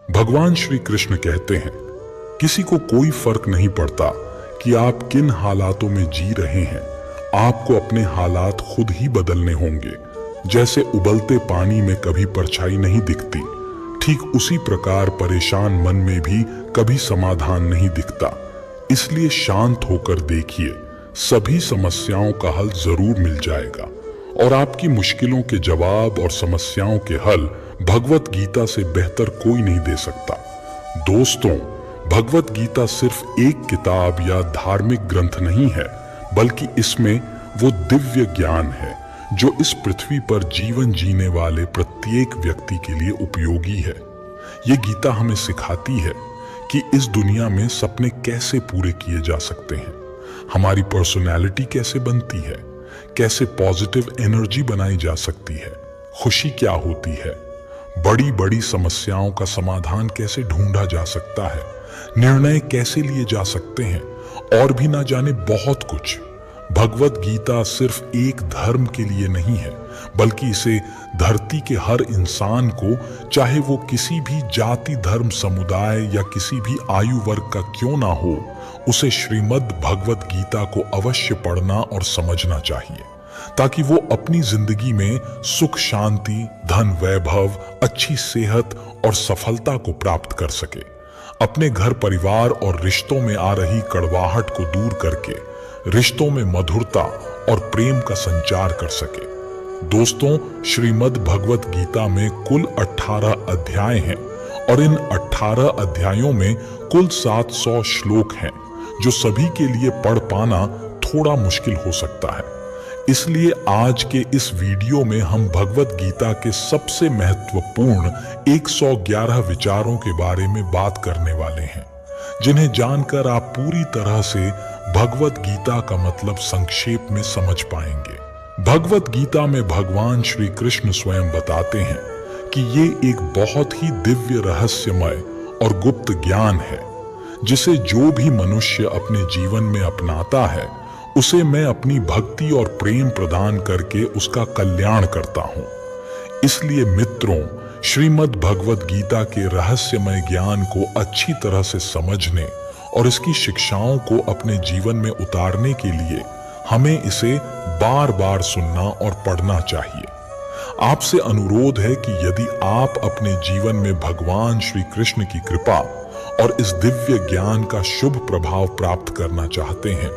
भगवान श्री कृष्ण कहते हैं, किसी को कोई फर्क नहीं पड़ता कि आप किन हालातों में जी रहे हैं, आपको अपने हालात खुद ही बदलने होंगे। जैसे उबलते पानी में कभी परछाई नहीं दिखती, ठीक उसी प्रकार परेशान मन में भी कभी समाधान नहीं दिखता। इसलिए शांत होकर देखिए, सभी समस्याओं का हल जरूर मिल जाएगा और आपकी मुश्किलों के जवाब और समस्याओं के हल भगवत गीता से बेहतर कोई नहीं दे सकता। दोस्तों, भगवत गीता सिर्फ एक किताब या धार्मिक ग्रंथ नहीं है, बल्कि इसमें वो दिव्य ज्ञान है जो इस पृथ्वी पर जीवन जीने वाले प्रत्येक व्यक्ति के लिए उपयोगी है। ये गीता हमें सिखाती है कि इस दुनिया में सपने कैसे पूरे किए जा सकते हैं, हमारी पर्सनैलिटी कैसे बनती है, कैसे पॉजिटिव एनर्जी बनाई जा सकती है, खुशी क्या होती है, बड़ी बड़ी समस्याओं का समाधान कैसे ढूंढा जा सकता है, निर्णय कैसे लिए जा सकते हैं और भी ना जाने बहुत कुछ। भगवत गीता सिर्फ एक धर्म के लिए नहीं है, बल्कि इसे धरती के हर इंसान को, चाहे वो किसी भी जाति धर्म समुदाय या किसी भी आयु वर्ग का क्यों ना हो, उसे श्रीमद् भगवत गीता को अवश्य पढ़ना और समझना चाहिए, ताकि वो अपनी जिंदगी में सुख शांति, धन वैभव, अच्छी सेहत और सफलता को प्राप्त कर सके। अपने घर परिवार और रिश्तों में आ रही कड़वाहट को दूर करके रिश्तों में मधुरता और प्रेम का संचार कर सके। दोस्तों, श्रीमद् भगवत गीता में कुल 18 अध्याय हैं और इन 18 अध्यायों में कुल 700 श्लोक हैं, जो सभी के लिए पढ़ पाना थोड़ा मुश्किल हो सकता है। इसलिए आज के इस वीडियो में हम भगवत गीता के सबसे महत्वपूर्ण 111 विचारों के बारे में बात करने वाले हैं, जिन्हें जानकर आप पूरी तरह से भगवत गीता का मतलब संक्षेप में समझ पाएंगे। भगवत गीता में भगवान श्री कृष्ण स्वयं बताते हैं कि ये एक बहुत ही दिव्य, रहस्यमय और गुप्त ज्ञान है, जिसे जो भी मनुष्य अपने जीवन में अपनाता है, उसे मैं अपनी भक्ति और प्रेम प्रदान करके उसका कल्याण करता हूँ। इसलिए मित्रों, श्रीमद् भगवत गीता के रहस्यमय ज्ञान को अच्छी तरह से समझने और इसकी शिक्षाओं को अपने जीवन में उतारने के लिए हमें इसे बार बार सुनना और पढ़ना चाहिए। आपसे अनुरोध है कि यदि आप अपने जीवन में भगवान श्री कृष्ण की कृपा और इस दिव्य ज्ञान का शुभ प्रभाव प्राप्त करना चाहते हैं,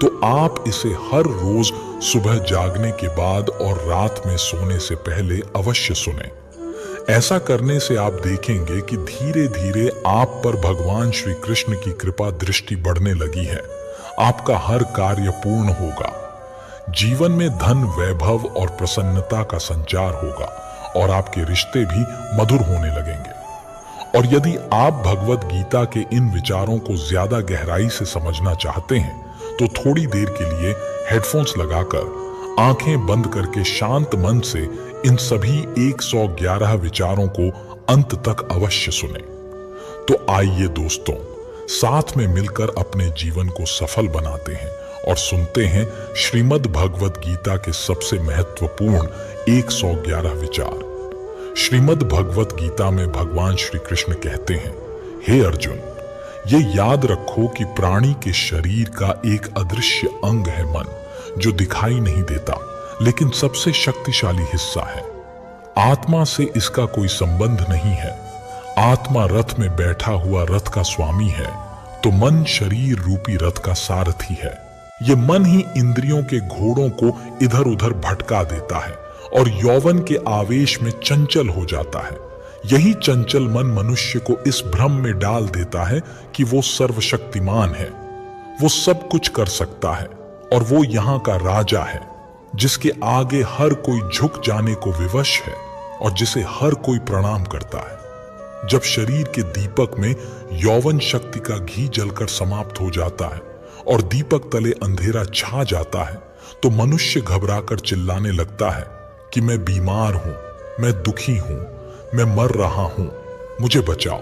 तो आप इसे हर रोज सुबह जागने के बाद और रात में सोने से पहले अवश्य सुनें। ऐसा करने से आप देखेंगे कि धीरे धीरे आप पर भगवान श्री कृष्ण की कृपा दृष्टि बढ़ने लगी है। आपका हर कार्य पूर्ण होगा, जीवन में धन वैभव और प्रसन्नता का संचार होगा और आपके रिश्ते भी मधुर होने लगेंगे। और यदि आप भगवत गीता के इन विचारों को ज्यादा गहराई से समझना चाहते हैं, तो थोड़ी देर के लिए हेडफोन्स लगाकर आंखें बंद करके शांत मन से इन सभी 111 विचारों को अंत तक अवश्य सुने। तो आइए दोस्तों, साथ में मिलकर अपने जीवन को सफल बनाते हैं और सुनते हैं श्रीमद् भगवत गीता के सबसे महत्वपूर्ण 111 विचार। श्रीमद् भगवत गीता में भगवान श्री कृष्ण कहते हैं, हे अर्जुन, ये याद रखो कि प्राणी के शरीर का एक अदृश्य अंग है मन, जो दिखाई नहीं देता लेकिन सबसे शक्तिशाली हिस्सा है। आत्मा से इसका कोई संबंध नहीं है। आत्मा रथ में बैठा हुआ रथ का स्वामी है, तो मन शरीर रूपी रथ का सारथी है। ये मन ही इंद्रियों के घोड़ों को इधर उधर भटका देता है और यौवन के आवेश में चंचल हो जाता है। यही चंचल मन मनुष्य को इस भ्रम में डाल देता है कि वो सर्वशक्तिमान है, वो सब कुछ कर सकता है और वो यहाँ का राजा है, जिसके आगे हर कोई झुक जाने को विवश है और जिसे हर कोई प्रणाम करता है। जब शरीर के दीपक में यौवन शक्ति का घी जलकर समाप्त हो जाता है और दीपक तले अंधेरा छा जाता है, तो मनुष्य घबराकर चिल्लाने लगता है कि मैं बीमार हूं, मैं दुखी हूं, मैं मर रहा हूं, मुझे बचाओ।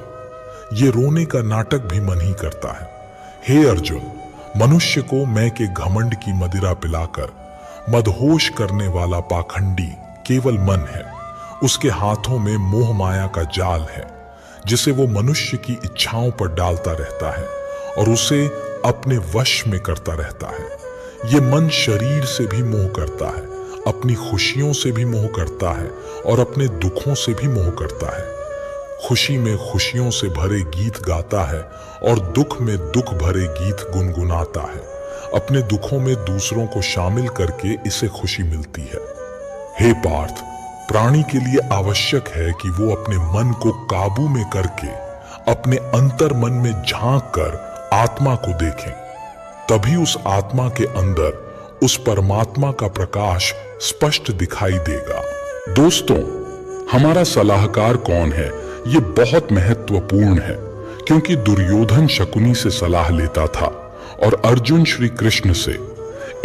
ये रोने का नाटक भी मन ही करता है। हे अर्जुन, मनुष्य को मैं के घमंड की मदिरा पिलाकर मदहोश करने वाला पाखंडी केवल मन है। उसके हाथों में मोह माया का जाल है, जिसे वो मनुष्य की इच्छाओं पर डालता रहता है और उसे अपने वश में करता रहता है। ये मन शरीर से भी मोह करता है, अपनी खुशियों से भी मोह करता है और अपने दुखों से भी मोह करता है। खुशी में खुशियों से भरे गीत गाता है और दुख में दुख भरे गीत गुनगुनाता है। अपने दुखों में दूसरों को शामिल करके इसे खुशी मिलती है। हे पार्थ, प्राणी के लिए आवश्यक है कि वो अपने मन को काबू में करके अपने अंतर मन में झांक कर आत्मा को देखें। तभी उस आत्मा के अंदर उस परमात्मा का प्रकाश स्पष्ट दिखाई देगा। दोस्तों, हमारा सलाहकार कौन है, ये बहुत महत्वपूर्ण है, क्योंकि दुर्योधन शकुनी से सलाह लेता था और अर्जुन श्री कृष्ण से।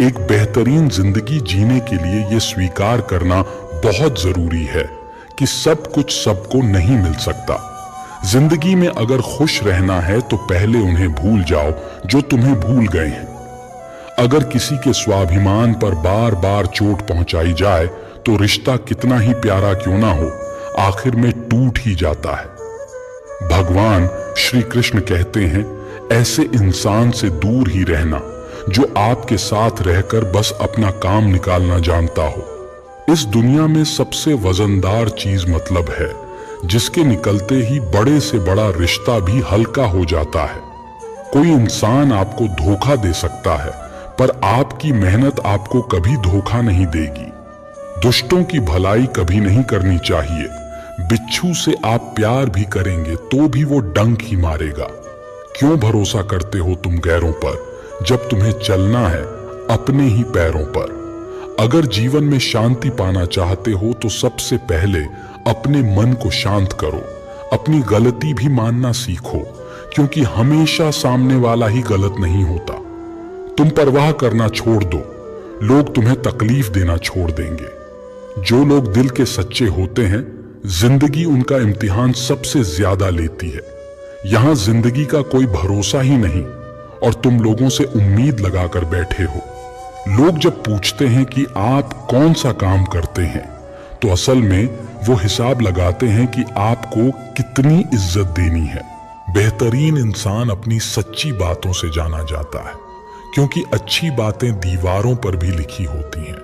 एक बेहतरीन जिंदगी जीने के लिए ये स्वीकार करना बहुत जरूरी है कि सब कुछ सबको नहीं मिल सकता। जिंदगी में अगर खुश रहना है तो पहले उन्हें भूल जाओ जो तुम्हें भूल गए हैं। अगर किसी के स्वाभिमान पर बार बार चोट पहुंचाई जाए तो रिश्ता कितना ही प्यारा क्यों ना हो, आखिर में टूट ही जाता है। भगवान श्री कृष्ण कहते हैं, ऐसे इंसान से दूर ही रहना जो आपके साथ रहकर बस अपना काम निकालना जानता हो। इस दुनिया में सबसे वजनदार चीज मतलब है, जिसके निकलते ही बड़े से बड़ा रिश्ता भी हल्का हो जाता है। कोई इंसान आपको धोखा दे सकता है, पर आपकी मेहनत आपको कभी धोखा नहीं देगी। दुष्टों की भलाई कभी नहीं करनी चाहिए। बिच्छू से आप प्यार भी करेंगे तो भी वो डंक ही मारेगा। क्यों भरोसा करते हो तुम गैरों पर, जब तुम्हें चलना है अपने ही पैरों पर। अगर जीवन में शांति पाना चाहते हो तो सबसे पहले अपने मन को शांत करो। अपनी गलती भी मानना सीखो, क्योंकि हमेशा सामने वाला ही गलत नहीं होता। तुम परवाह करना छोड़ दो, लोग तुम्हें तकलीफ देना छोड़ देंगे। जो लोग दिल के सच्चे होते हैं, जिंदगी उनका इम्तिहान सबसे ज्यादा लेती है। यहां जिंदगी का कोई भरोसा ही नहीं और तुम लोगों से उम्मीद लगाकर बैठे हो। लोग जब पूछते हैं कि आप कौन सा काम करते हैं, तो असल में वो हिसाब लगाते हैं कि आपको कितनी इज्जत देनी है। बेहतरीन इंसान अपनी सच्ची बातों से जाना जाता है, क्योंकि अच्छी बातें दीवारों पर भी लिखी होती हैं।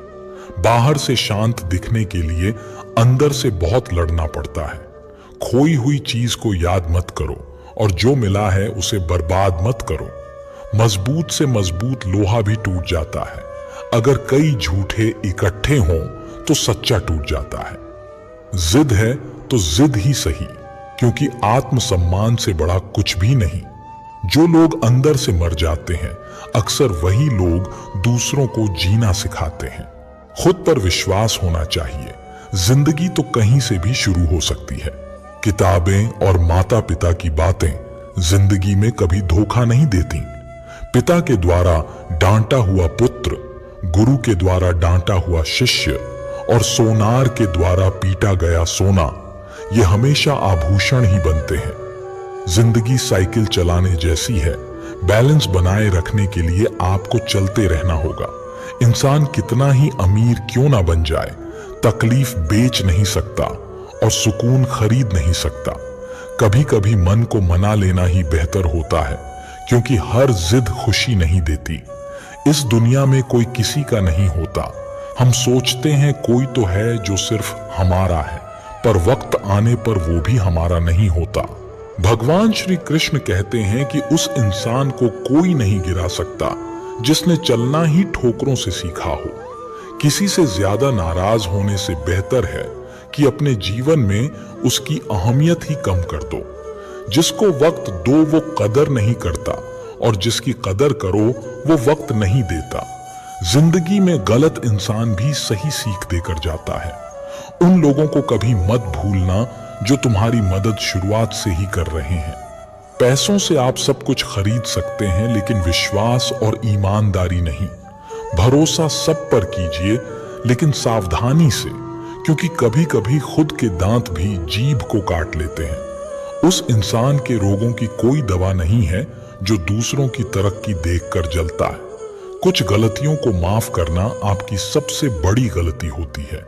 बाहर से शांत दिखने के लिए अंदर से बहुत लड़ना पड़ता है। खोई हुई चीज को याद मत करो और जो मिला है उसे बर्बाद मत करो। मजबूत से मजबूत लोहा भी टूट जाता है। अगर कई झूठे इकट्ठे हों तो सच्चा टूट जाता है। जिद है तो जिद ही सही, क्योंकि आत्मसम्मान से बड़ा कुछ भी नहीं। जो लोग अंदर से मर जाते हैं, अक्सर वही लोग दूसरों को जीना सिखाते हैं। खुद पर विश्वास होना चाहिए। जिंदगी तो कहीं से भी शुरू हो सकती है। किताबें और माता पिता की बातें जिंदगी में कभी धोखा नहीं देती। पिता के द्वारा डांटा हुआ पुत्र, गुरु के द्वारा डांटा हुआ शिष्य और सोनार के द्वारा पीटा गया सोना, ये हमेशा आभूषण ही बनते हैं। जिंदगी साइकिल चलाने जैसी है। बैलेंस बनाए रखने के लिए आपको चलते रहना होगा। इंसान कितना ही अमीर क्यों ना बन जाए, तकलीफ बेच नहीं सकता और सुकून खरीद नहीं सकता। कभी कभी मन को मना लेना ही बेहतर होता है, क्योंकि हर जिद खुशी नहीं देती। इस दुनिया में कोई किसी का नहीं होता। हम सोचते हैं कोई तो है जो सिर्फ हमारा है, पर वक्त आने पर वो भी हमारा नहीं होता। भगवान श्री कृष्ण कहते हैं कि उस इंसान को कोई नहीं गिरा सकता जिसने चलना ही ठोकरों से सीखा हो। किसी से ज्यादा नाराज होने से बेहतर है कि अपने जीवन में उसकी अहमियत ही कम कर दो। जिसको वक्त दो वो कदर नहीं करता, और जिसकी कदर करो वो वक्त नहीं देता। जिंदगी में गलत इंसान भी सही सीख देकर जाता है। उन लोगों को कभी मत भूलना जो तुम्हारी मदद शुरुआत से ही कर रहे हैं। पैसों से आप सब कुछ खरीद सकते हैं, लेकिन विश्वास और ईमानदारी नहीं। भरोसा सब पर कीजिए, लेकिन सावधानी से, क्योंकि कभी कभी खुद के दांत भी जीभ को काट लेते हैं। उस इंसान के रोगों की कोई दवा नहीं है जो दूसरों की तरक्की देखकर जलता है। कुछ गलतियों को माफ करना आपकी सबसे बड़ी गलती होती है।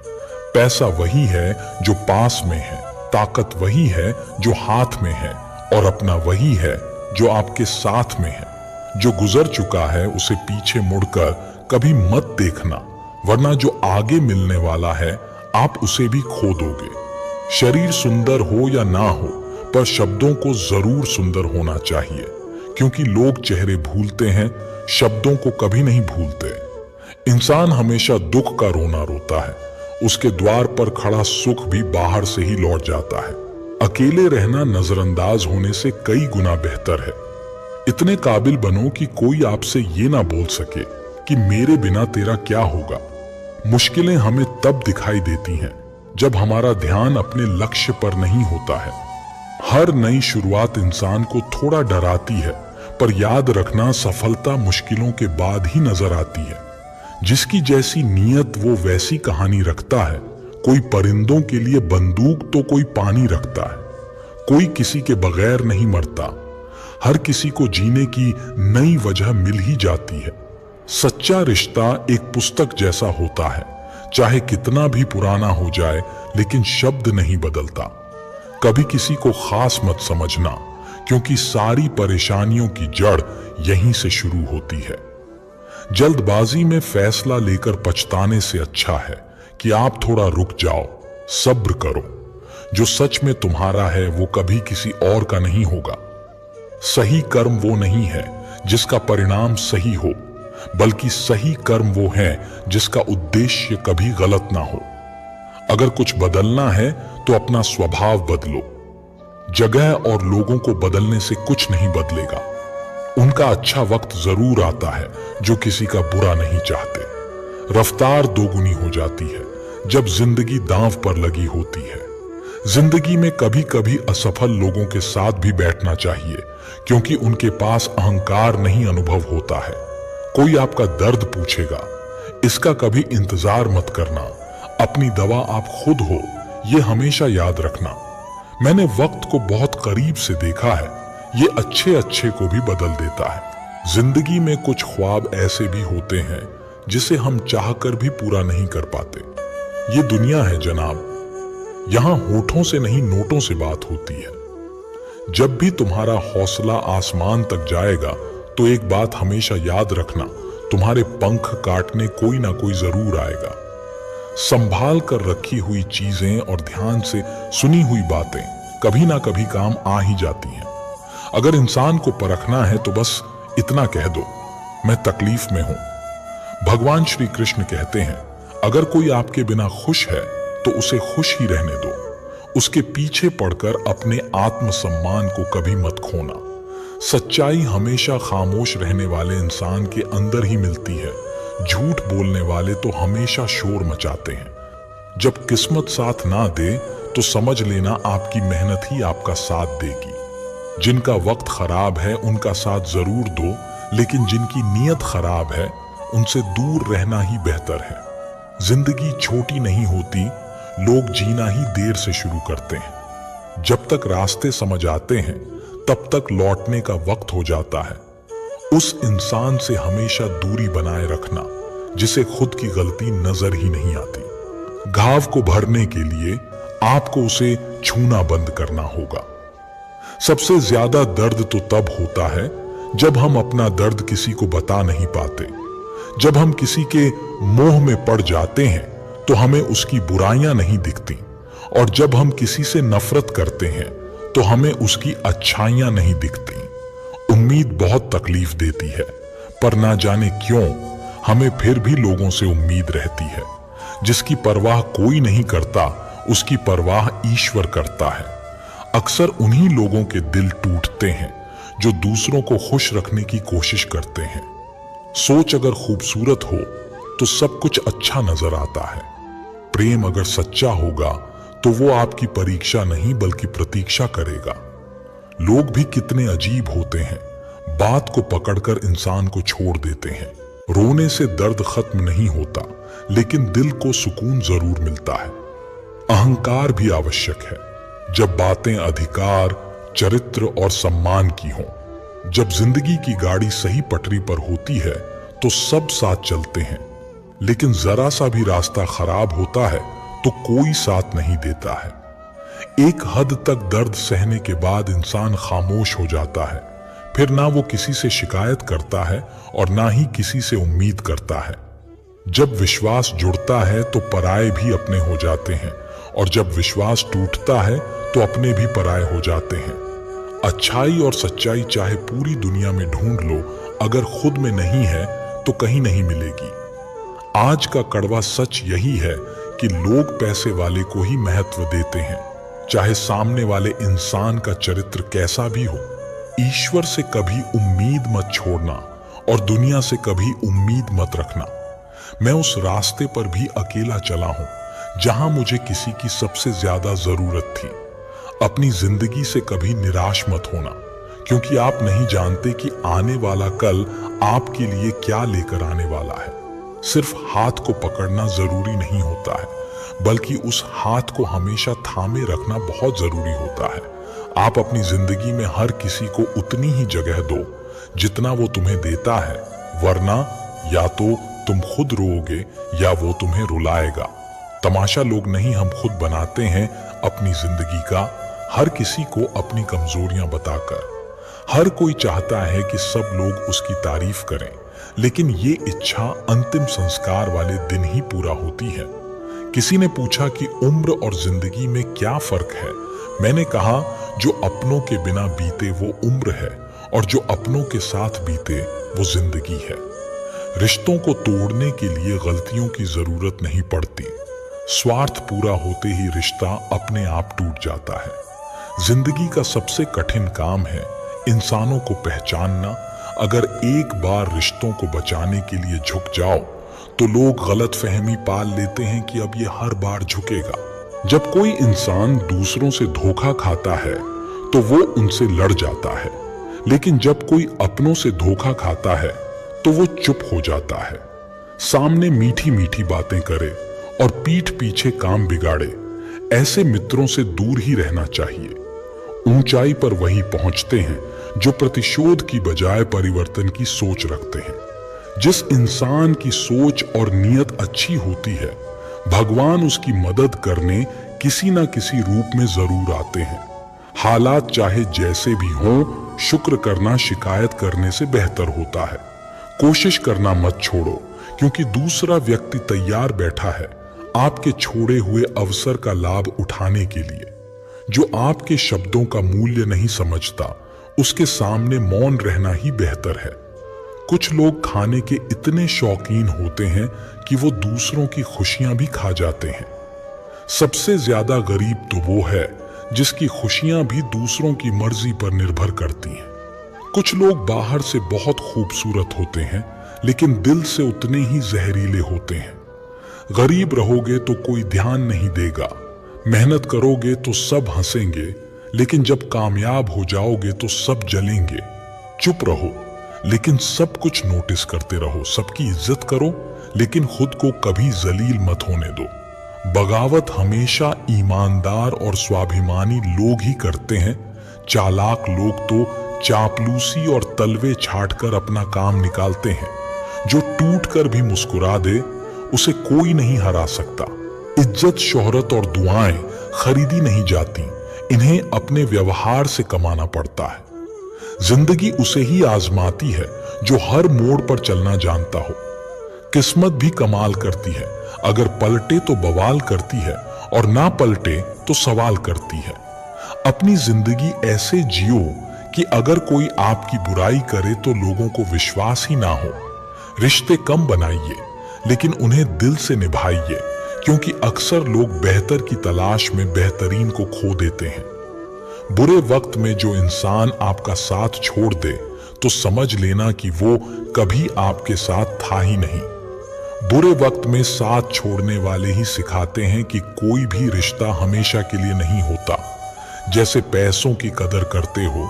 पैसा वही है जो पास में है, ताकत वही है जो हाथ में है और अपना वही है जो आपके साथ में है। जो गुजर चुका है उसे पीछे मुड़कर कभी मत देखना, वरना जो आगे मिलने वाला है आप उसे भी खो दोगे। शरीर सुंदर हो या ना हो, पर शब्दों को जरूर सुंदर होना चाहिए, क्योंकि लोग चेहरे भूलते हैं, शब्दों को कभी नहीं भूलते। इंसान हमेशा दुख का रोना रोता है, उसके द्वार पर खड़ा सुख भी बाहर से ही लौट जाता है। अकेले रहना नजरअंदाज होने से कई गुना बेहतर है। इतने काबिल बनो कि कोई आपसे ये ना बोल सके कि मेरे बिना तेरा क्या होगा। मुश्किलें हमें तब दिखाई देती हैं जब हमारा ध्यान अपने लक्ष्य पर नहीं होता है। हर नई शुरुआत इंसान को थोड़ा डराती है, पर याद रखना सफलता मुश्किलों के बाद ही नजर आती है। जिसकी जैसी नीयत वो वैसी कहानी रखता है। कोई परिंदों के लिए बंदूक तो कोई पानी रखता है। कोई किसी के बगैर नहीं मरता। हर किसी को जीने की नई वजह मिल ही जाती है। सच्चा रिश्ता एक पुस्तक जैसा होता है, चाहे कितना भी पुराना हो जाए, लेकिन शब्द नहीं बदलता। कभी किसी को खास मत समझना, क्योंकि सारी परेशानियों की जड़ यहीं से शुरू होती है। जल्दबाजी में फैसला लेकर पछताने से अच्छा है कि आप थोड़ा रुक जाओ, सब्र करो। जो सच में तुम्हारा है वो कभी किसी और का नहीं होगा। सही कर्म वो नहीं है जिसका परिणाम सही हो, बल्कि सही कर्म वो है जिसका उद्देश्य कभी गलत ना हो। अगर कुछ बदलना है तो अपना स्वभाव बदलो। जगह और लोगों को बदलने से कुछ नहीं बदलेगा। उनका अच्छा वक्त जरूर आता है जो किसी का बुरा नहीं चाहते। रफ्तार दोगुनी हो जाती है जब जिंदगी दांव पर लगी होती है। जिंदगी में कभी कभी असफल लोगों के साथ भी बैठना चाहिए, क्योंकि उनके पास अहंकार नहीं अनुभव होता है। कोई आपका दर्द पूछेगा, इसका कभी इंतजार मत करना। अपनी दवा आप खुद हो, ये हमेशा याद रखना। मैंने वक्त को बहुत करीब से देखा है, ये अच्छे अच्छे को भी बदल देता है। जिंदगी में कुछ ख्वाब ऐसे भी होते हैं जिसे हम चाहकर भी पूरा नहीं कर पाते। ये दुनिया है जनाब, यहां होठों से नहीं नोटों से बात होती है। जब भी तुम्हारा हौसला आसमान तक जाएगा तो एक बात हमेशा याद रखना, तुम्हारे पंख काटने कोई ना कोई जरूर आएगा। संभाल कर रखी हुई चीजें और ध्यान से सुनी हुई बातें कभी ना कभी काम आ ही जाती हैं। अगर इंसान को परखना है तो बस इतना कह दो, मैं तकलीफ में हूं। भगवान श्री कृष्ण कहते हैं, अगर कोई आपके बिना खुश है तो उसे खुश ही रहने दो। उसके पीछे पड़कर अपने आत्मसम्मान को कभी मत खोना। सच्चाई हमेशा खामोश रहने वाले इंसान के अंदर ही मिलती है। झूठ बोलने वाले तो हमेशा शोर मचाते हैं। जब किस्मत साथ ना दे तो समझ लेना आपकी मेहनत ही आपका साथ देगी। जिनका वक्त खराब है उनका साथ जरूर दो, लेकिन जिनकी नीयत खराब है उनसे दूर रहना ही बेहतर है। जिंदगी छोटी नहीं होती, लोग जीना ही देर से शुरू करते हैं। जब तक रास्ते समझ आते हैं तब तक लौटने का वक्त हो जाता है। उस इंसान से हमेशा दूरी बनाए रखना जिसे खुद की गलती नजर ही नहीं आती। घाव को भरने के लिए आपको उसे छूना बंद करना होगा। सबसे ज्यादा दर्द तो तब होता है जब हम अपना दर्द किसी को बता नहीं पाते। जब हम किसी के मोह में पड़ जाते हैं तो हमें उसकी बुराइयां नहीं दिखती, और जब हम किसी से नफरत करते हैं तो हमें उसकी अच्छाइयां नहीं दिखती। उम्मीद बहुत तकलीफ देती है, पर ना जाने क्यों हमें फिर भी लोगों से उम्मीद रहती है। जिसकी परवाह कोई नहीं करता, उसकी परवाह ईश्वर करता है। अक्सर उन्हीं लोगों के दिल टूटते हैं जो दूसरों को खुश रखने की कोशिश करते हैं। सोच अगर खूबसूरत हो तो सब कुछ अच्छा नजर आता है। प्रेम अगर सच्चा होगा तो वो आपकी परीक्षा नहीं बल्कि प्रतीक्षा करेगा। लोग भी कितने अजीब होते हैं, बात को पकड़कर इंसान को छोड़ देते हैं। रोने से दर्द खत्म नहीं होता, लेकिन दिल को सुकून जरूर मिलता है। अहंकार भी आवश्यक है जब बातें अधिकार, चरित्र और सम्मान की हों। जब जिंदगी की गाड़ी सही पटरी पर होती है तो सब साथ चलते हैं, लेकिन जरा सा भी रास्ता खराब होता है तो कोई साथ नहीं देता है। एक हद तक दर्द सहने के बाद इंसान खामोश हो जाता है। फिर ना वो किसी से शिकायत करता है और ना ही किसी से उम्मीद करता है। जब विश्वास जुड़ता है तो पराये भी अपने हो जाते हैं, और जब विश्वास टूटता है तो अपने भी पराये हो जाते हैं। अच्छाई और सच्चाई चाहे पूरी दुनिया में ढूंढ लो, अगर खुद में नहीं है तो कहीं नहीं मिलेगी। आज का कड़वा सच यही है कि लोग पैसे वाले को ही महत्व देते हैं, चाहे सामने वाले इंसान का चरित्र कैसा भी हो। ईश्वर से कभी उम्मीद मत छोड़ना और दुनिया से कभी उम्मीद मत रखना। मैं उस रास्ते पर भी अकेला चला हूं जहां मुझे किसी की सबसे ज्यादा जरूरत थी। अपनी जिंदगी से कभी निराश मत होना, क्योंकि आप नहीं जानते कि आने वाला कल आपके लिए क्या लेकर आने वाला है। सिर्फ हाथ को पकड़ना जरूरी नहीं होता है, बल्कि उस हाथ को हमेशा थामे रखना बहुत जरूरी होता है। आप अपनी जिंदगी में हर किसी को उतनी ही जगह दो जितना वो तुम्हें देता है, वरना या तो तुम खुद रोओगे या वो तुम्हें रुलाएगा। तमाशा लोग नहीं, हम खुद बनाते हैं अपनी जिंदगी का, हर किसी को अपनी कमजोरियां बताकर। हर कोई चाहता है कि सब लोग उसकी तारीफ करें, लेकिन ये इच्छा अंतिम संस्कार वाले दिन ही पूरा होती है। किसी ने पूछा कि उम्र और जिंदगी में क्या फर्क है। मैंने कहा, जो अपनों के बिना बीते वो उम्र है, और जो अपनों के साथ बीते वो जिंदगी है। रिश्तों को तोड़ने के लिए गलतियों की जरूरत नहीं पड़ती। स्वार्थ पूरा होते ही रिश्ता अपने आप टूट जाता है। जिंदगी का सबसे कठिन काम है इंसानों को पहचानना। अगर एक बार रिश्तों को बचाने के लिए झुक जाओ तो लोग गलतफहमी पाल लेते हैं कि अब ये हर बार झुकेगा। जब कोई इंसान दूसरों से धोखा खाता है तो वो उनसे लड़ जाता है, लेकिन जब कोई अपनों से धोखा खाता है तो वो चुप हो जाता है। सामने मीठी मीठी बातें करे और पीठ पीछे काम बिगाड़े, ऐसे मित्रों से दूर ही रहना चाहिए। ऊंचाई पर वही पहुंचते हैं जो प्रतिशोध की बजाय परिवर्तन की सोच रखते हैं। जिस इंसान की सोच और नीयत अच्छी होती है, भगवान उसकी मदद करने किसी ना किसी रूप में जरूर आते हैं। हालात चाहे जैसे भी हों, शुक्र करना शिकायत करने से बेहतर होता है। कोशिश करना मत छोड़ो, क्योंकि दूसरा व्यक्ति तैयार बैठा है आपके छोड़े हुए अवसर का लाभ उठाने के लिए। जो आपके शब्दों का मूल्य नहीं समझता, उसके सामने मौन रहना ही बेहतर है। कुछ लोग खाने के इतने शौकीन होते हैं कि वो दूसरों की खुशियां भी खा जाते हैं। सबसे ज्यादा गरीब तो वो है जिसकी खुशियां भी दूसरों की मर्जी पर निर्भर करती हैं। कुछ लोग बाहर से बहुत खूबसूरत होते हैं, लेकिन दिल से उतने ही जहरीले होते हैं। गरीब रहोगे तो कोई ध्यान नहीं देगा, मेहनत करोगे तो सब हंसेंगे, लेकिन जब कामयाब हो जाओगे तो सब जलेंगे। चुप रहो, लेकिन सब कुछ नोटिस करते रहो। सबकी इज्जत करो, लेकिन खुद को कभी जलील मत होने दो। बगावत हमेशा ईमानदार और स्वाभिमानी लोग ही करते हैं। चालाक लोग तो चापलूसी और तलवे छाटकर अपना काम निकालते हैं। जो टूट कर भी मुस्कुरा दे, उसे कोई नहीं हरा सकता। इज्जत, शोहरत और दुआएं खरीदी नहीं जाती, इन्हें अपने व्यवहार से कमाना पड़ता है। जिंदगी उसे ही आजमाती है जो हर मोड़ पर चलना जानता हो। किस्मत भी कमाल करती है, अगर पलटे तो बवाल करती है और ना पलटे तो सवाल करती है। अपनी जिंदगी ऐसे जियो कि अगर कोई आपकी बुराई करे तो लोगों को विश्वास ही ना हो। रिश्ते कम बनाइए, लेकिन उन्हें दिल से निभाइए, क्योंकि अक्सर लोग बेहतर की तलाश में बेहतरीन को खो देते हैं। बुरे वक्त में जो इंसान आपका साथ छोड़ दे तो समझ लेना कि वो कभी आपके साथ था ही नहीं। बुरे वक्त में साथ छोड़ने वाले ही सिखाते हैं कि कोई भी रिश्ता हमेशा के लिए नहीं होता। जैसे पैसों की कदर करते हो,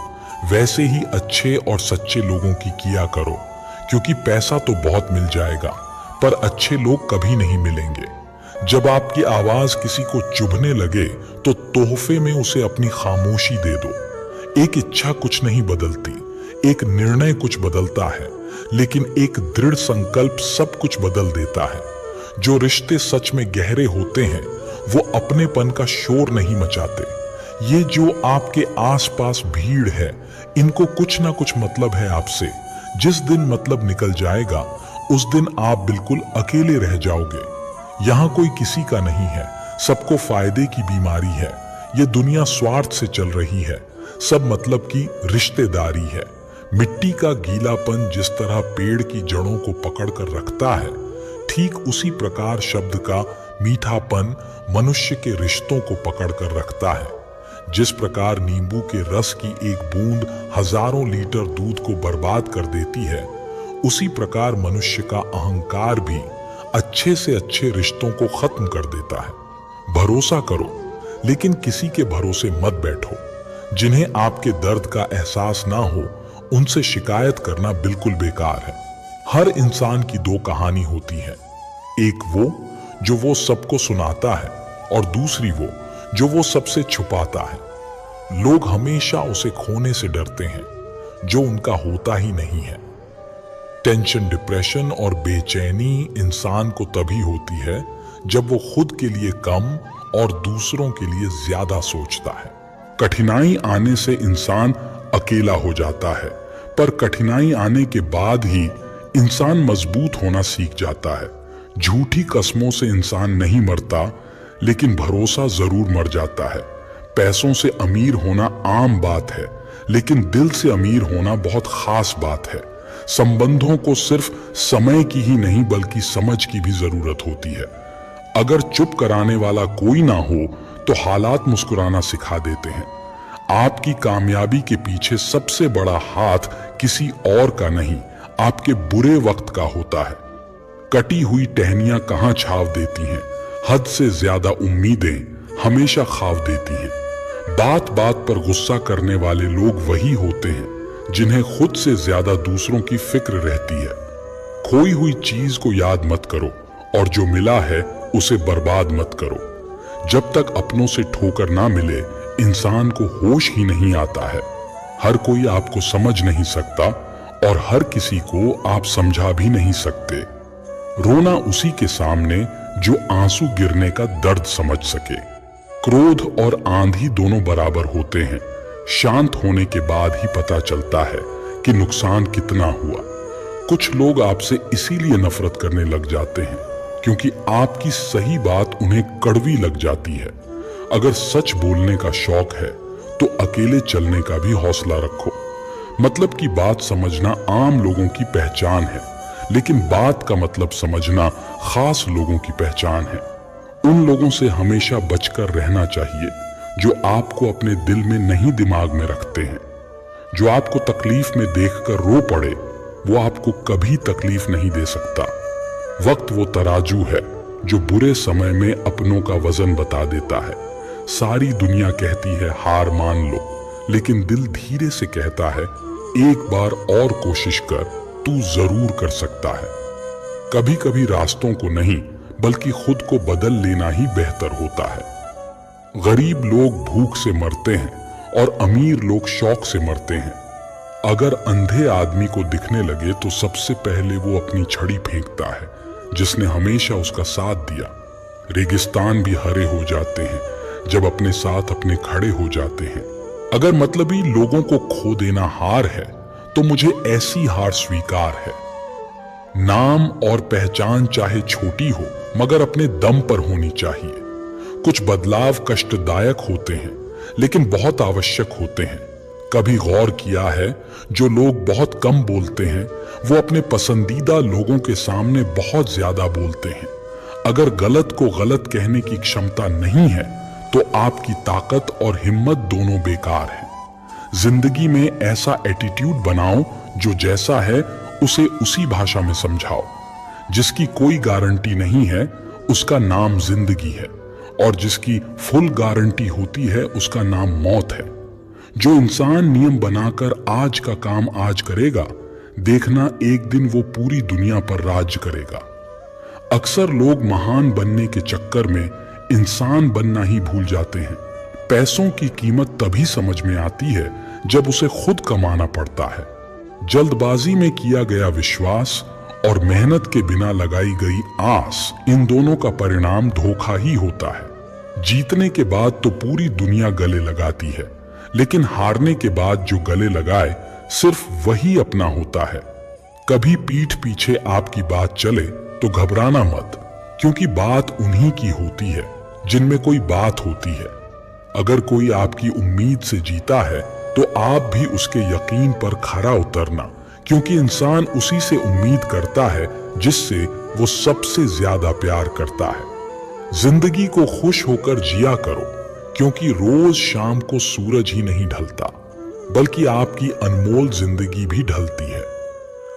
वैसे ही अच्छे और सच्चे लोगों की किया करो, क्योंकि पैसा तो बहुत मिल जाएगा पर अच्छे लोग कभी नहीं मिलेंगे। जब आपकी आवाज किसी को चुभने लगे तो तोहफे में उसे अपनी खामोशी दे दो। एक इच्छा कुछ नहीं बदलती, एक निर्णय कुछ बदलता है, लेकिन एक दृढ़ संकल्प सब कुछ बदल देता है। जो रिश्ते सच में गहरे होते हैं वो अपनेपन का शोर नहीं मचाते, ये जो आपके आसपास भीड़ है, इनको कुछ ना कुछ मतलब है आपसे। जिस दिन मतलब निकल जाएगा, उस दिन आप बिल्कुल अकेले रह जाओगे। यहाँ कोई किसी का नहीं है, सबको फायदे की बीमारी है। ये दुनिया स्वार्थ से चल रही है, सब मतलब की रिश्तेदारी है। मिट्टी का गीलापन जिस तरह पेड़ की जड़ों को पकड़कर रखता है, ठीक उसी प्रकार शब्द का मीठापन मनुष्य के रिश्तों को पकड़कर रखता है। जिस प्रकार नींबू के रस की एक बूंद हजारों लीटर दूध को बर्बाद कर देती है, उसी प्रकार मनुष्य का अहंकार भी अच्छे से अच्छे रिश्तों को खत्म कर देता है। भरोसा करो, लेकिन किसी के भरोसे मत बैठो। जिन्हें आपके दर्द का एहसास ना हो, उनसे शिकायत करना बिल्कुल बेकार है। हर इंसान की दो कहानी होती है, एक वो जो वो सबको सुनाता है, और दूसरी वो जो वो सबसे छुपाता है। लोग हमेशा उसे खोने से डरते हैं जो उनका होता ही नहीं है। टेंशन, डिप्रेशन और बेचैनी इंसान को तभी होती है जब वो खुद के लिए कम और दूसरों के लिए ज्यादा सोचता है। कठिनाई आने से इंसान अकेला हो जाता है, पर कठिनाई आने के बाद ही इंसान मजबूत होना सीख जाता है। झूठी कस्मों से इंसान नहीं मरता, लेकिन भरोसा जरूर मर जाता है। पैसों से अमीर होना आम बात है, लेकिन दिल से अमीर होना बहुत खास बात है। संबंधों को सिर्फ समय की ही नहीं बल्कि समझ की भी जरूरत होती है। अगर चुप कराने वाला कोई ना हो तो हालात मुस्कुराना सिखा देते हैं। आपकी कामयाबी के पीछे सबसे बड़ा हाथ किसी और का नहीं, आपके बुरे वक्त का होता है। कटी हुई टहनियां कहां छाव देती हैं, हद से ज्यादा उम्मीदें हमेशा खाव देती हैं। बात बात पर गुस्सा करने वाले लोग वही होते हैं जिन्हें खुद से ज्यादा दूसरों की फिक्र रहती है। खोई हुई चीज को याद मत करो, और जो मिला है उसे बर्बाद मत करो। जब तक अपनों से ठोकर ना मिले, इंसान को होश ही नहीं आता है। हर कोई आपको समझ नहीं सकता, और हर किसी को आप समझा भी नहीं सकते। रोना उसी के सामने जो आंसू गिरने का दर्द समझ सके। क्रोध और आंधी दोनों बराबर होते हैं। शांत होने के बाद ही पता चलता है कि नुकसान कितना हुआ। कुछ लोग आपसे इसीलिए नफरत करने लग जाते हैं क्योंकि आपकी सही बात उन्हें कड़वी लग जाती है। अगर सच बोलने का शौक है तो अकेले चलने का भी हौसला रखो। मतलब की बात समझना आम लोगों की पहचान है, लेकिन बात का मतलब समझना खास लोगों की पहचान है। उन लोगों से हमेशा बचकर रहना चाहिए जो आपको अपने दिल में नहीं दिमाग में रखते हैं। जो आपको तकलीफ में देखकर रो पड़े, वो आपको कभी तकलीफ नहीं दे सकता। वक्त वो तराजू है जो बुरे समय में अपनों का वजन बता देता है। सारी दुनिया कहती है हार मान लो, लेकिन दिल धीरे से कहता है एक बार और कोशिश कर, तू जरूर कर सकता है। कभी कभी रास्तों को नहीं बल्कि खुद को बदल लेना ही बेहतर होता है। गरीब लोग भूख से मरते हैं और अमीर लोग शौक से मरते हैं। अगर अंधे आदमी को दिखने लगे तो सबसे पहले वो अपनी छड़ी फेंकता है जिसने हमेशा उसका साथ दिया। रेगिस्तान भी हरे हो जाते हैं जब अपने साथ अपने खड़े हो जाते हैं। अगर मतलबी लोगों को खो देना हार है तो मुझे ऐसी हार स्वीकार है। नाम और पहचान चाहे छोटी हो मगर अपने दम पर होनी चाहिए। कुछ बदलाव कष्टदायक होते हैं लेकिन बहुत आवश्यक होते हैं। कभी गौर किया है जो लोग बहुत कम बोलते हैं वो अपने पसंदीदा लोगों के सामने बहुत ज्यादा बोलते हैं। अगर गलत को गलत कहने की क्षमता नहीं है तो आपकी ताकत और हिम्मत दोनों बेकार है। जिंदगी में ऐसा एटीट्यूड बनाओ जो जैसा है उसे उसी भाषा में समझाओ। जिसकी कोई गारंटी नहीं है उसका नाम जिंदगी है, और जिसकी फुल गारंटी होती है उसका नाम मौत है। जो इंसान नियम बनाकर आज का काम आज करेगा, देखना एक दिन वो पूरी दुनिया पर राज करेगा। अक्सर लोग महान बनने के चक्कर में इंसान बनना ही भूल जाते हैं। पैसों की कीमत तभी समझ में आती है जब उसे खुद कमाना पड़ता है। जल्दबाजी में किया गया विश्वास और मेहनत के बिना लगाई गई आस, इन दोनों का परिणाम धोखा ही होता है। जीतने के बाद तो पूरी दुनिया गले लगाती है, लेकिन हारने के बाद जो गले लगाए सिर्फ वही अपना होता है। कभी पीठ पीछे आपकी बात चले तो घबराना मत, क्योंकि बात उन्हीं की होती है जिनमें कोई बात होती है। अगर कोई आपकी उम्मीद से जीता है तो आप भी उसके यकीन पर खरा उतरना, क्योंकि इंसान उसी से उम्मीद करता है जिससे वो सबसे ज्यादा प्यार करता है। जिंदगी को खुश होकर जिया करो, क्योंकि रोज शाम को सूरज ही नहीं ढलता, बल्कि आपकी अनमोल जिंदगी भी ढलती है।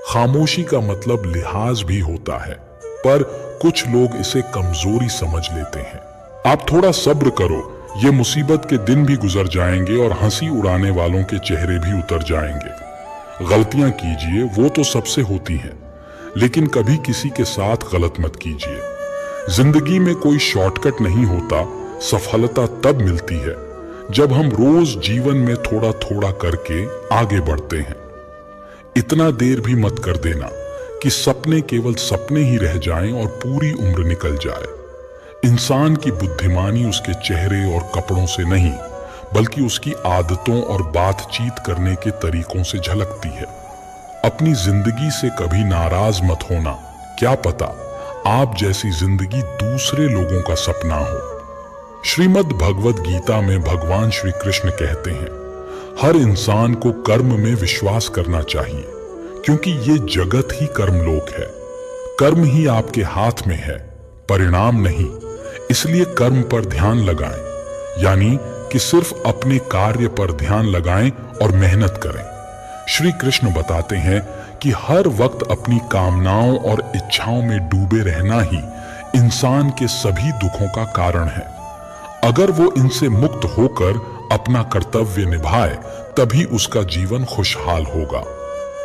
खामोशी का मतलब लिहाज भी होता है, पर कुछ लोग इसे कमजोरी समझ लेते हैं। आप थोड़ा सब्र करो, ये मुसीबत के दिन भी गुजर जाएंगे और हंसी उड़ाने वालों के चेहरे भी उतर जाएंगे। गलतियां कीजिए, वो तो सबसे होती हैं, लेकिन कभी किसी के साथ गलत मत कीजिए। जिंदगी में कोई शॉर्टकट नहीं होता। सफलता तब मिलती है जब हम रोज जीवन में थोड़ा थोड़ा करके आगे बढ़ते हैं। इतना देर भी मत कर देना कि सपने केवल सपने ही रह जाएं और पूरी उम्र निकल जाए। इंसान की बुद्धिमानी उसके चेहरे और कपड़ों से नहीं, बल्कि उसकी आदतों और बातचीत करने के तरीकों से झलकती है। अपनी जिंदगी से कभी नाराज मत होना, क्या पता आप जैसी जिंदगी दूसरे लोगों का सपना हो। श्रीमद् भगवद गीता में भगवान श्री कृष्ण कहते हैं, हर इंसान को कर्म में विश्वास करना चाहिए, क्योंकि ये जगत ही कर्मलोक है। कर्म ही आपके हाथ में है, परिणाम नहीं। इसलिए कर्म पर ध्यान लगाएं, यानी कि सिर्फ अपने कार्य पर ध्यान लगाएं और मेहनत करें। श्री कृष्ण बताते हैं कि हर वक्त अपनी कामनाओं और इच्छाओं में डूबे रहना ही इंसान के सभी दुखों का कारण है। अगर वो इनसे मुक्त होकर अपना कर्तव्य निभाए, तभी उसका जीवन खुशहाल होगा।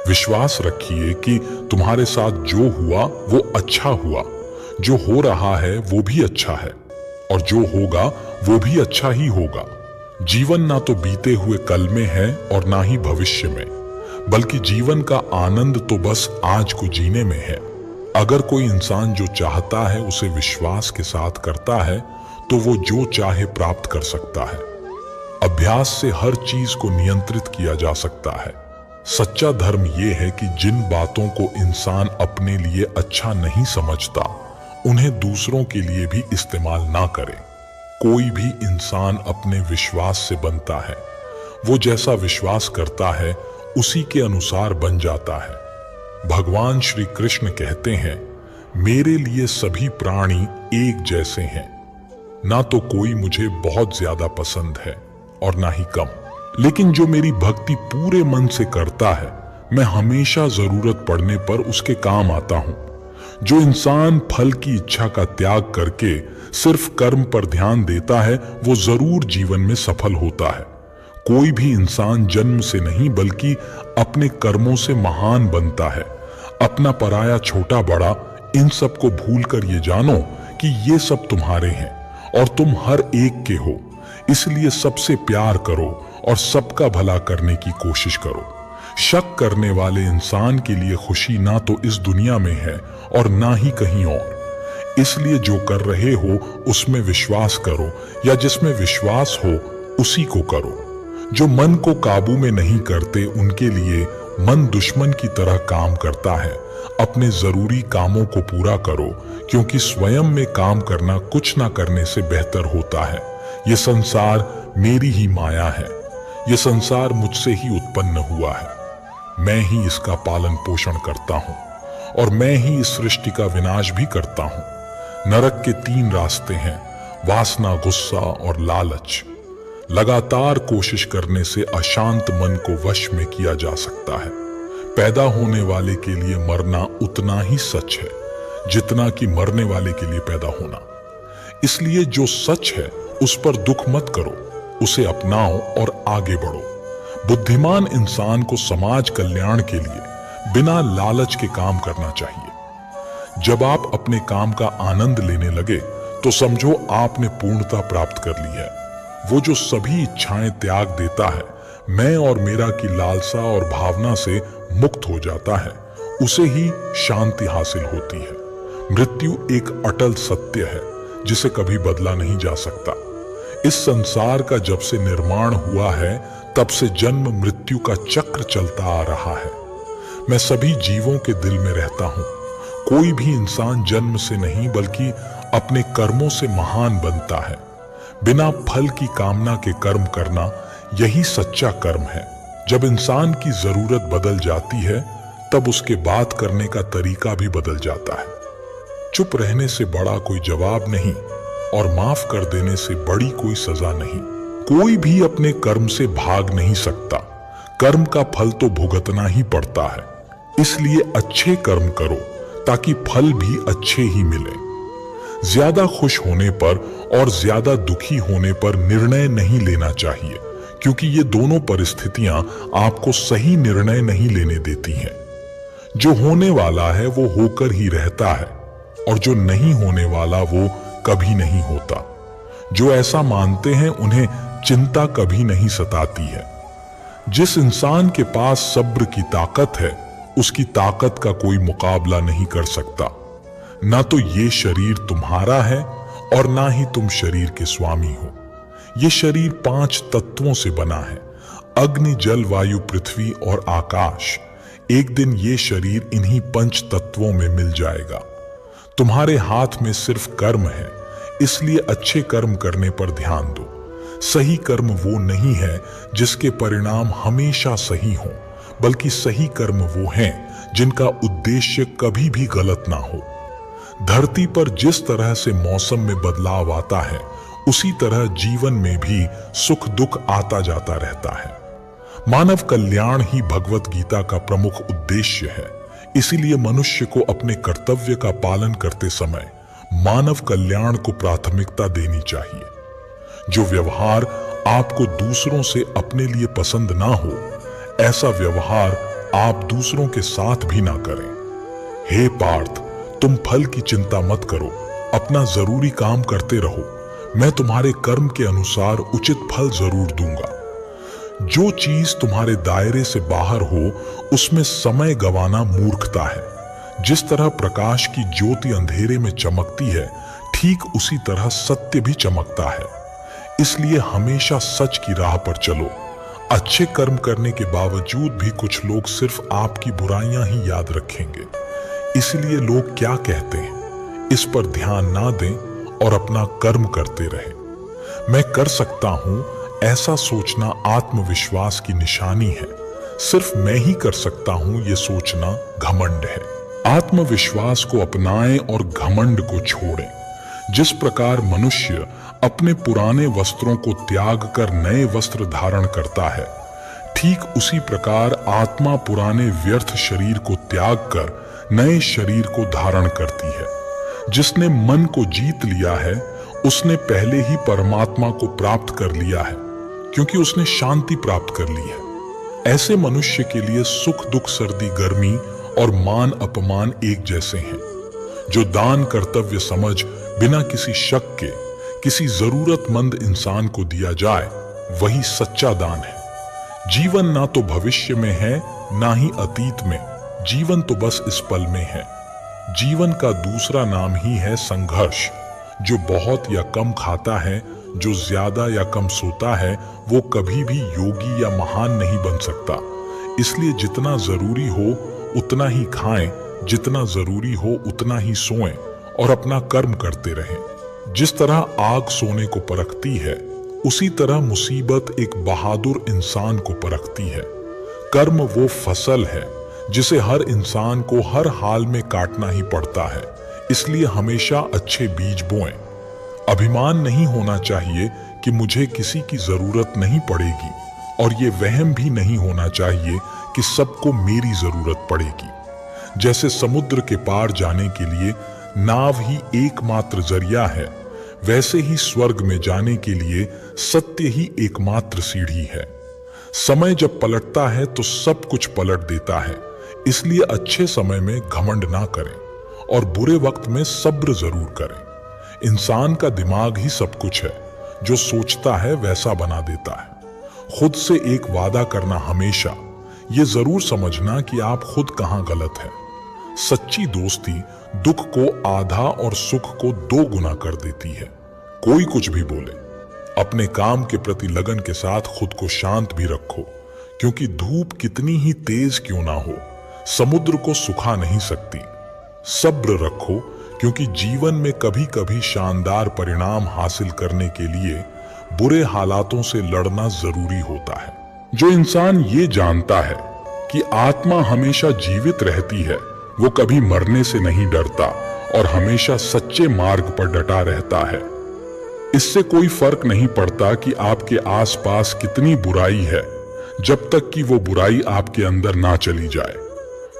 विश्वास रखिए कि तुम्हारे साथ जो हुआ वो अच्छा हुआ, जो हो रहा है वो भी अच्छा है, और जो होगा वो भी अच्छा ही होगा। जीवन ना तो बीते हुए कल में है और ना ही भविष्य में, बल्कि जीवन का आनंद तो बस आज को जीने में है। अगर कोई इंसान जो चाहता है उसे विश्वास के साथ करता है, तो वो जो चाहे प्राप्त कर सकता है। अभ्यास से हर चीज को नियंत्रित किया जा सकता है। सच्चा धर्म ये है कि जिन बातों को इंसान अपने लिए अच्छा नहीं समझता, उन्हें दूसरों के लिए भी इस्तेमाल ना करे। कोई भी इंसान अपने विश्वास से बनता है। वो जैसा विश्वास करता है उसी के अनुसार बन जाता है। भगवान श्री कृष्ण कहते हैं, मेरे लिए सभी प्राणी एक जैसे हैं। ना तो कोई मुझे बहुत ज्यादा पसंद है और ना ही कम, लेकिन जो मेरी भक्ति पूरे मन से करता है, मैं हमेशा जरूरत पड़ने पर उसके काम आता हूं। जो इंसान फल की इच्छा का त्याग करके सिर्फ कर्म पर ध्यान देता है, वो जरूर जीवन में सफल होता है। कोई भी इंसान जन्म से नहीं, बल्कि अपने कर्मों से महान बनता है। अपना पराया छोटा बड़ा इन सब को भूलकर ये जानो कि ये सब तुम्हारे हैं और तुम हर एक के हो। इसलिए सबसे प्यार करो और सबका भला करने की कोशिश करो। शक करने वाले इंसान के लिए खुशी ना तो इस दुनिया में है और ना ही कहीं और। इसलिए जो कर रहे हो उसमें विश्वास करो, या जिसमें विश्वास हो उसी को करो। जो मन को काबू में नहीं करते, उनके लिए मन दुश्मन की तरह काम करता है। अपने जरूरी कामों को पूरा करो, क्योंकि स्वयं में काम करना कुछ ना करने से बेहतर होता है। ये संसार मेरी ही माया है। ये संसार मुझसे ही उत्पन्न हुआ है। मैं ही इसका पालन पोषण करता हूँ और मैं ही इस सृष्टि का विनाश भी करता हूँ। नरक के 3 रास्ते हैं, वासना, गुस्सा और लालच। लगातार कोशिश करने से अशांत मन को वश में किया जा सकता है। पैदा होने वाले के लिए मरना उतना ही सच है जितना कि मरने वाले के लिए पैदा होना। इसलिए जो सच है उस पर दुख मत करो, उसे अपनाओ और आगे बढ़ो। बुद्धिमान इंसान को समाज कल्याण के लिए बिना लालच के काम करना चाहिए। जब आप अपने काम का आनंद लेने लगे तो समझो आपने पूर्णता प्राप्त कर ली है। वो जो सभी इच्छाएं त्याग देता है, मैं और मेरा की लालसा और भावना से मुक्त हो जाता है, उसे ही शांति हासिल होती है। मृत्यु एक अटल सत्य है जिसे कभी बदला नहीं जा सकता। इस संसार का जब से निर्माण हुआ है तब से जन्म मृत्यु का चक्र चलता आ रहा है। मैं सभी जीवों के दिल में रहता हूं। कोई भी इंसान जन्म से नहीं बल्कि अपने कर्मों से महान बनता है। बिना फल की कामना के कर्म करना यही सच्चा कर्म है। जब इंसान की जरूरत बदल जाती है तब उसके बात करने का तरीका भी बदल जाता है। चुप रहने से बड़ा कोई जवाब नहीं और माफ कर देने से बड़ी कोई सजा नहीं। कोई भी अपने कर्म से भाग नहीं सकता। कर्म का फल तो भुगतना ही पड़ता है। इसलिए अच्छे कर्म करो ताकि फल भी अच्छे ही मिले। ज्यादा खुश होने पर और ज्यादा दुखी होने पर निर्णय नहीं लेना चाहिए, क्योंकि ये दोनों परिस्थितियां आपको सही निर्णय नहीं लेने देती हैं। जो होने वाला है वो होकर ही रहता है और जो नहीं होने वाला वो कभी नहीं होता। जो ऐसा मानते हैं उन्हें चिंता कभी नहीं सताती है। जिस इंसान के पास सब्र की ताकत है उसकी ताकत का कोई मुकाबला नहीं कर सकता। ना तो ये शरीर तुम्हारा है और ना ही तुम शरीर के स्वामी हो। ये शरीर 5 तत्वों से बना है, अग्नि, जल, वायु, पृथ्वी और आकाश। एक दिन ये शरीर इन्हीं 5 तत्वों में मिल जाएगा। तुम्हारे हाथ में सिर्फ कर्म है, इसलिए अच्छे कर्म करने पर ध्यान दो। सही कर्म वो नहीं है जिसके परिणाम हमेशा सही हों, बल्कि सही कर्म वो हैं जिनका उद्देश्य कभी भी गलत ना हो। धरती पर जिस तरह से मौसम में बदलाव आता है उसी तरह जीवन में भी सुख दुख आता जाता रहता है। मानव कल्याण ही भगवत गीता का प्रमुख उद्देश्य है। इसीलिए मनुष्य को अपने कर्तव्य का पालन करते समय मानव कल्याण को प्राथमिकता देनी चाहिए। जो व्यवहार आपको दूसरों से अपने लिए पसंद ना हो, ऐसा व्यवहार आप दूसरों के साथ भी ना करें। हे पार्थ, तुम फल की चिंता मत करो, अपना जरूरी काम करते रहो। मैं तुम्हारे कर्म के अनुसार उचित फल जरूर दूंगा। जो चीज तुम्हारे दायरे से बाहर हो उसमें समय गंवाना मूर्खता है। जिस तरह प्रकाश की ज्योति अंधेरे में चमकती है, ठीक उसी तरह सत्य भी चमकता है। इसलिए हमेशा सच की राह पर चलो। अच्छे कर्म करने के बावजूद भी कुछ लोग सिर्फ आपकी बुराइयां ही याद रखेंगे। इसलिए लोग क्या कहते हैं इस पर ध्यान ना दें और अपना कर्म करते रहें। मैं कर सकता हूं, ऐसा सोचना आत्मविश्वास की निशानी है। सिर्फ मैं ही कर सकता हूं, यह सोचना घमंड है। आत्मविश्वास को अपनाएं और घमंड को छोड़ें। जिस प्रकार मनुष्य अपने पुराने वस्त्रों को त्याग कर नए वस्त्र धारण करता है, ठीक उसी प्रकार आत्मा पुराने व्यर्थ शरीर को त्याग कर नए शरीर को धारण करती है। जिसने मन को जीत लिया है उसने पहले ही परमात्मा को प्राप्त कर लिया है, क्योंकि उसने शांति प्राप्त कर ली है। ऐसे मनुष्य के लिए सुख दुख, सर्दी गर्मी और मान अपमान एक जैसे हैं। जो दान कर्तव्य समझ बिना किसी शक के किसी जरूरतमंद इंसान को दिया जाए, वही सच्चा दान है। जीवन ना तो भविष्य में है ना ही अतीत में, जीवन तो बस इस पल में है। जीवन का दूसरा नाम ही है संघर्ष। जो बहुत या कम खाता है, जो ज्यादा या कम सोता है, वो कभी भी योगी या महान नहीं बन सकता। इसलिए जितना जरूरी हो उतना ही खाएं, जितना जरूरी हो उतना ही सोएं और अपना कर्म करते रहें। जिस तरह आग सोने को परखती है, उसी तरह मुसीबत एक बहादुर इंसान को परखती है। कर्म वो फसल है जिसे हर इंसान को हर हाल में काटना ही पड़ता है। इसलिए हमेशा अच्छे बीज बोएं। अभिमान नहीं होना चाहिए कि मुझे किसी की जरूरत नहीं पड़ेगी, और ये वहम भी नहीं होना चाहिए कि सबको मेरी जरूरत पड़ेगी। जैसे समुद्र के पार जाने के लिए नाव ही एकमात्र जरिया है, वैसे ही स्वर्ग में जाने के लिए सत्य ही एकमात्र सीढ़ी है। समय जब पलटता है तो सब कुछ पलट देता है। इसलिए अच्छे समय में घमंड ना करें और बुरे वक्त में सब्र जरूर करें। इंसान का दिमाग ही सब कुछ है, जो सोचता है वैसा बना देता है। खुद से एक वादा करना हमेशा, ये जरूर समझना कि आप खुद कहां गलत हैं। सच्ची दोस्ती दुख को आधा और सुख को 2 गुना कर देती है। कोई कुछ भी बोले, अपने काम के प्रति लगन के साथ खुद को शांत भी रखो, क्योंकि धूप कितनी ही तेज क्यों ना हो, समुद्र को सुखा नहीं सकती। सब्र रखो, क्योंकि जीवन में कभी कभी शानदार परिणाम हासिल करने के लिए बुरे हालातों से लड़ना जरूरी होता है। जो इंसान ये जानता है कि आत्मा हमेशा जीवित रहती है, वो कभी मरने से नहीं डरता और हमेशा सच्चे मार्ग पर डटा रहता है। इससे कोई फर्क नहीं पड़ता कि आपके आसपास कितनी बुराई है, जब तक कि वो बुराई आपके अंदर ना चली जाए।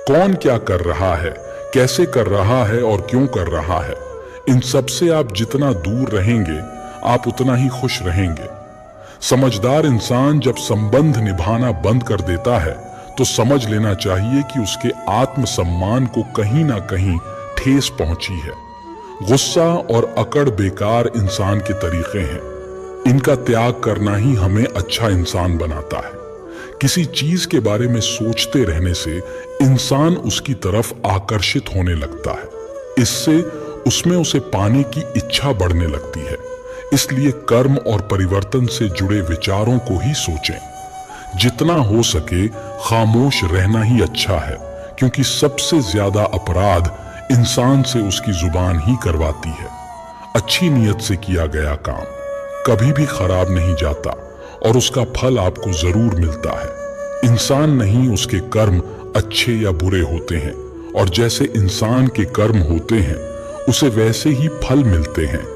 कौन क्या कर रहा है, कैसे कर रहा है और क्यों कर रहा है, इन सब से आप जितना दूर रहेंगे, आप उतना ही खुश रहेंगे। समझदार इंसान जब संबंध निभाना बंद कर देता है, तो समझ लेना चाहिए कि उसके आत्मसम्मान को कहीं ना कहीं ठेस पहुंची है। गुस्सा और अकड़ बेकार इंसान के तरीके हैं। इनका त्याग करना ही हमें अच्छा इंसान बनाता है। किसी चीज के बारे में सोचते रहने से इंसान उसकी तरफ आकर्षित होने लगता है। इससे उसमें उसे पाने की इच्छा बढ़ने लगती है। इसलिए कर्म और परिवर्तन से जुड़े विचारों को ही सोचें। जितना हो सके खामोश रहना ही अच्छा है, क्योंकि सबसे ज्यादा अपराध इंसान से उसकी जुबान ही करवाती है। अच्छी नीयत से किया गया काम कभी भी खराब नहीं जाता और उसका फल आपको जरूर मिलता है। इंसान नहीं, उसके कर्म अच्छे या बुरे होते हैं, और जैसे इंसान के कर्म होते हैं उसे वैसे ही फल मिलते हैं।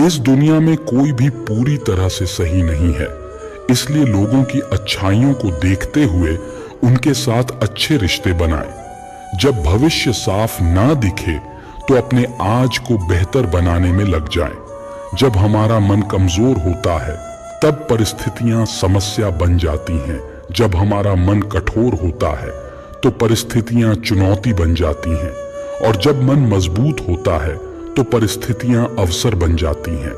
इस दुनिया में कोई भी पूरी तरह से सही नहीं है, इसलिए लोगों की अच्छाइयों को देखते हुए उनके साथ अच्छे रिश्ते बनाएं। जब भविष्य साफ ना दिखे तो अपने आज को बेहतर बनाने में लग जाएं। जब हमारा मन कमजोर होता है तब परिस्थितियां समस्या बन जाती हैं। जब हमारा मन कठोर होता है तो परिस्थितियां चुनौती बन जाती हैं, और जब मन मजबूत होता है तो परिस्थितियां अवसर बन जाती हैं।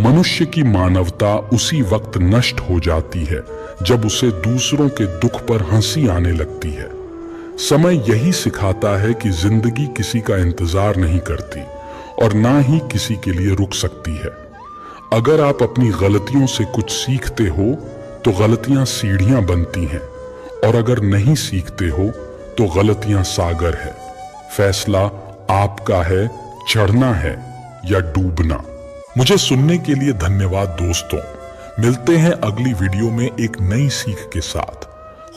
मनुष्य की मानवता उसी वक्त नष्ट हो जाती है जब उसे दूसरों के दुख पर हंसी आने लगती है। समय यही सिखाता है कि जिंदगी किसी का इंतजार नहीं करती और ना ही किसी के लिए रुक सकती है। अगर आप अपनी गलतियों से कुछ सीखते हो तो गलतियां सीढ़ियां बनती हैं, और अगर नहीं सीखते हो तो गलतियां सागर है। फैसला आपका है, चढ़ना है या डूबना। मुझे सुनने के लिए धन्यवाद दोस्तों। मिलते हैं अगली वीडियो में एक नई सीख के साथ।